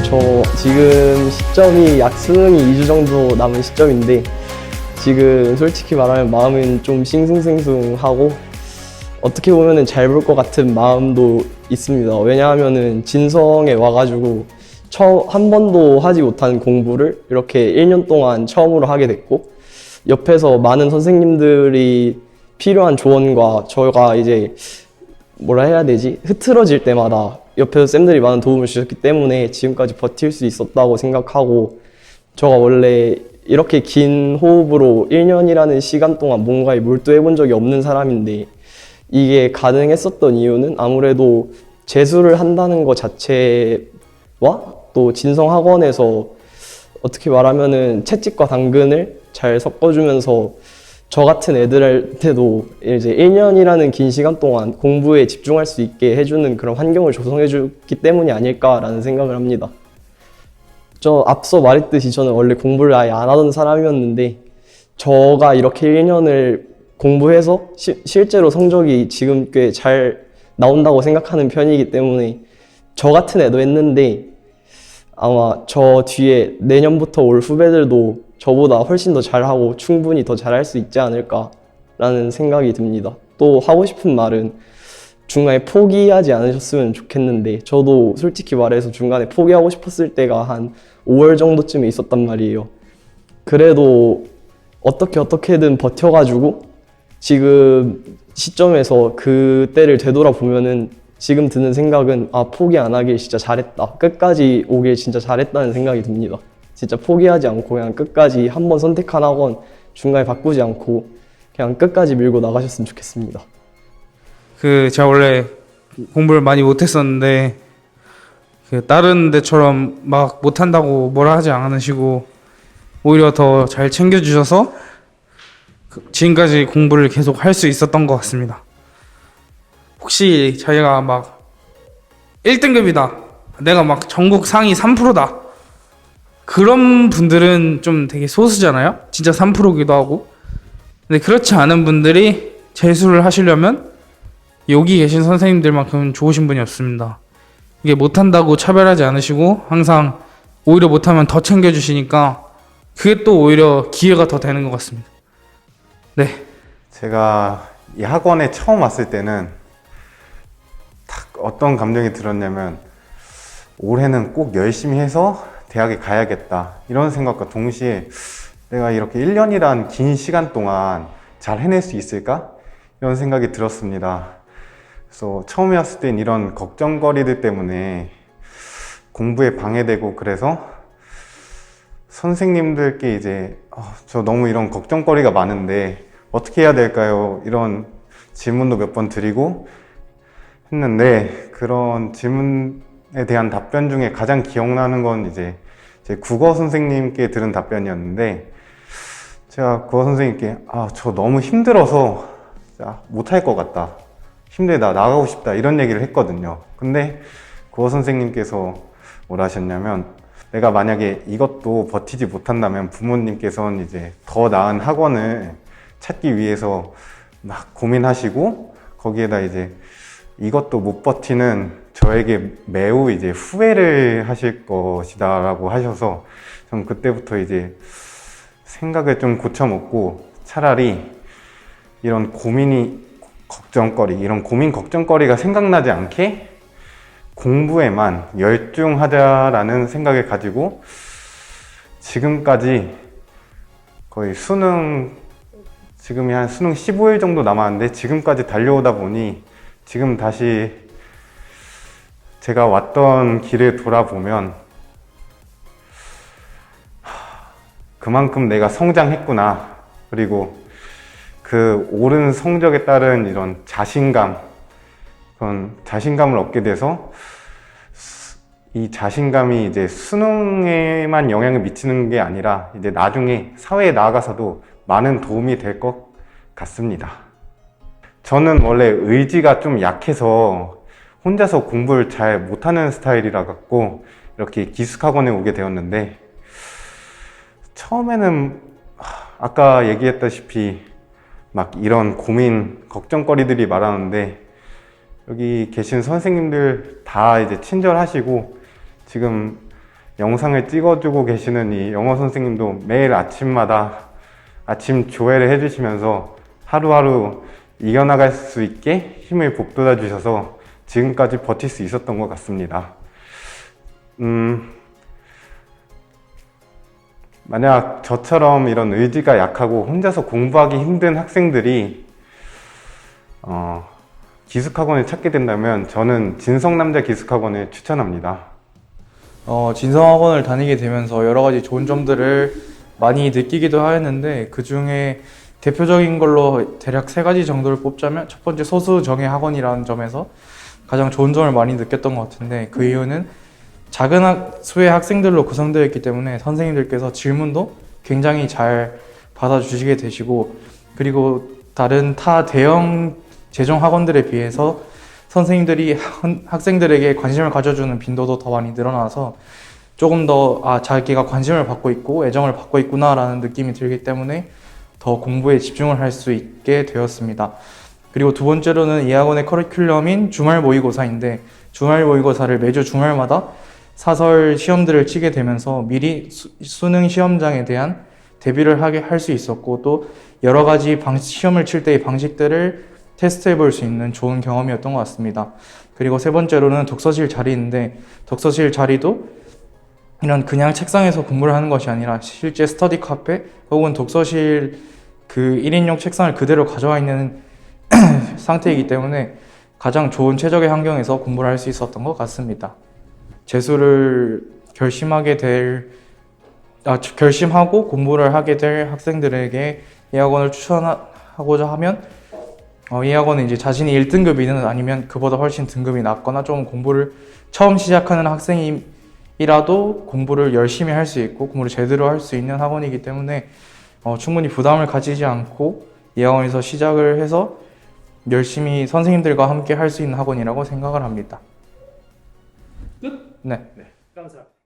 저 지금 시점이 약 수능이 2주 정도 남은 시점인데 지금 솔직히 말하면 마음은 좀 싱숭생숭하고 어떻게 보면은 잘 볼 것 같은 마음도 있습니다. 왜냐하면은 진성에 와가지고 한 번도 하지 못한 공부를 이렇게 1년 동안 처음으로 하게 됐고 옆에서 많은 선생님들이 필요한 조언과 저가 이제 뭐라 해야 되지? 흐트러질 때마다 옆에서 쌤들이 많은 도움을 주셨기 때문에 지금까지 버틸 수 있었다고 생각하고 저가 원래 이렇게 긴 호흡으로 1년이라는 시간 동안 뭔가에 몰두해 본 적이 없는 사람인데 이게 가능했었던 이유는 아무래도 재수를 한다는 것 자체와 또 진성학원에서 어떻게 말하면은 채찍과 당근을 잘 섞어주면서 저 같은 애들한테도 이제 1년이라는 긴 시간 동안 공부에 집중할 수 있게 해주는 그런 환경을 조성해주기 때문이 아닐까라는 생각을 합니다. 저 앞서 말했듯이 저는 원래 공부를 아예 안 하던 사람이었는데 저가 이렇게 1년을 공부해서 실제로 성적이 지금 꽤 잘 나온다고 생각하는 편이기 때문에 저 같은 애도 했는데 아마 저 뒤에 내년부터 올 후배들도 저보다 훨씬 더 잘하고 충분히 더 잘할 수 있지 않을까라는 생각이 듭니다. 또 하고 싶은 말은 중간에 포기하지 않으셨으면 좋겠는데 저도 솔직히 말해서 중간에 포기하고 싶었을 때가 한 5월 정도쯤에 있었단 말이에요. 그래도 어떻게든 버텨가지고 지금 시점에서 그때를 되돌아보면은 지금 드는 생각은 포기 안 하길 진짜 잘했다. 끝까지 오길 진짜 잘했다는 생각이 듭니다. 진짜 포기하지 않고 그냥 끝까지 한번 선택한 학원 중간에 바꾸지 않고 그냥 끝까지 밀고 나가셨으면 좋겠습니다. 제가 원래 공부를 많이 못했었는데 다른 데처럼 막 못한다고 뭐라 하지 않으시고 오히려 더 잘 챙겨주셔서 지금까지 공부를 계속 할 수 있었던 것 같습니다. 혹시 자기가 막 1등급이다, 내가 막 전국 상위 3%다, 그런 분들은 좀 되게 소수잖아요. 진짜 3%기도 하고. 근데 그렇지 않은 분들이 재수를 하시려면 여기 계신 선생님들만큼 좋으신 분이 없습니다. 이게 못한다고 차별하지 않으시고 항상 오히려 못하면 더 챙겨주시니까 그게 또 오히려 기회가 더 되는 것 같습니다. 네. 제가 이 학원에 처음 왔을 때는 딱 어떤 감정이 들었냐면 올해는 꼭 열심히 해서 대학에 가야겠다 이런 생각과 동시에 내가 이렇게 1년이란 긴 시간 동안 잘 해낼 수 있을까? 이런 생각이 들었습니다. 그래서 처음에 왔을 땐 이런 걱정거리들 때문에 공부에 방해되고 그래서 선생님들께 이제 저 너무 이런 걱정거리가 많은데 어떻게 해야 될까요? 이런 질문도 몇 번 드리고 했는데 그런 질문에 대한 답변 중에 가장 기억나는 건 이제 제 국어 선생님께 들은 답변이었는데 제가 국어 선생님께 저 너무 힘들어서 못할 것 같다, 힘들다, 나가고 싶다 이런 얘기를 했거든요. 근데 국어 선생님께서 뭐라 하셨냐면 내가 만약에 이것도 버티지 못한다면 부모님께서는 이제 더 나은 학원을 찾기 위해서 막 고민하시고 거기에다 이제 이것도 못 버티는 저에게 매우 이제 후회를 하실 것이다 라고 하셔서 전 그때부터 이제 생각을 좀 고쳐먹고 차라리 이런 이런 고민 걱정거리가 생각나지 않게 공부에만 열중하자라는 생각을 가지고 지금까지 거의 지금이 한 수능 15일 정도 남았는데 지금까지 달려오다 보니 지금 다시 제가 왔던 길을 돌아보면 그만큼 내가 성장했구나, 그리고 그 오른 성적에 따른 이런 그런 자신감을 얻게 돼서 이 자신감이 이제 수능에만 영향을 미치는 게 아니라 이제 나중에 사회에 나아가서도 많은 도움이 될 것 같습니다. 저는 원래 의지가 좀 약해서 혼자서 공부를 잘 못하는 스타일이라 갖고 이렇게 기숙학원에 오게 되었는데 처음에는 아까 얘기했다시피 막 이런 고민, 걱정거리들이 많았는데 여기 계신 선생님들 다 이제 친절하시고 지금 영상을 찍어주고 계시는 이 영어 선생님도 매일 아침마다 아침 조회를 해주시면서 하루하루 이겨나갈 수 있게 힘을 북돋아 주셔서 지금까지 버틸 수 있었던 것 같습니다. 만약 저처럼 이런 의지가 약하고 혼자서 공부하기 힘든 학생들이 기숙학원을 찾게 된다면 저는 진성남자 기숙학원을 추천합니다. 진성학원을 다니게 되면서 여러 가지 좋은 점들을 많이 느끼기도 하였는데 그 중에 대표적인 걸로 대략 3가지 정도를 뽑자면 첫 번째 소수 정예 학원이라는 점에서 가장 좋은 점을 많이 느꼈던 것 같은데 그 이유는 작은 수의 학생들로 구성되어 있기 때문에 선생님들께서 질문도 굉장히 잘 받아주시게 되시고 그리고 다른 타 대형 재정 학원들에 비해서 선생님들이 학생들에게 관심을 가져주는 빈도도 더 많이 늘어나서 조금 더 자기가 관심을 받고 있고 애정을 받고 있구나라는 느낌이 들기 때문에 더 공부에 집중을 할 수 있게 되었습니다. 그리고 두 번째로는 이 학원의 커리큘럼인 주말 모의고사인데 주말 모의고사를 매주 주말마다 사설 시험들을 치게 되면서 미리 수능 시험장에 대한 대비를 하게 할 수 있었고 또 여러 가지 시험을 칠 때의 방식들을 테스트해 볼 수 있는 좋은 경험이었던 것 같습니다. 그리고 세 번째로는 독서실 자리인데 독서실 자리도 이런 그냥 책상에서 공부를 하는 것이 아니라 실제 스터디 카페 혹은 독서실 그 1인용 책상을 그대로 가져와 있는 상태이기 때문에 가장 좋은 최적의 환경에서 공부를 할 수 있었던 것 같습니다. 재수를 결심하고 공부를 하게 될 학생들에게 이 학원을 추천하고자 하면 이 학원은 이제 자신이 1등급이든 아니면 그보다 훨씬 등급이 낮거나 좀 공부를 처음 시작하는 학생이라도 공부를 열심히 할 수 있고 공부를 제대로 할 수 있는 학원이기 때문에 충분히 부담을 가지지 않고 이 학원에서 시작을 해서 열심히 선생님들과 함께 할 수 있는 학원이라고 생각을 합니다. 끝? 네. 감사합니다.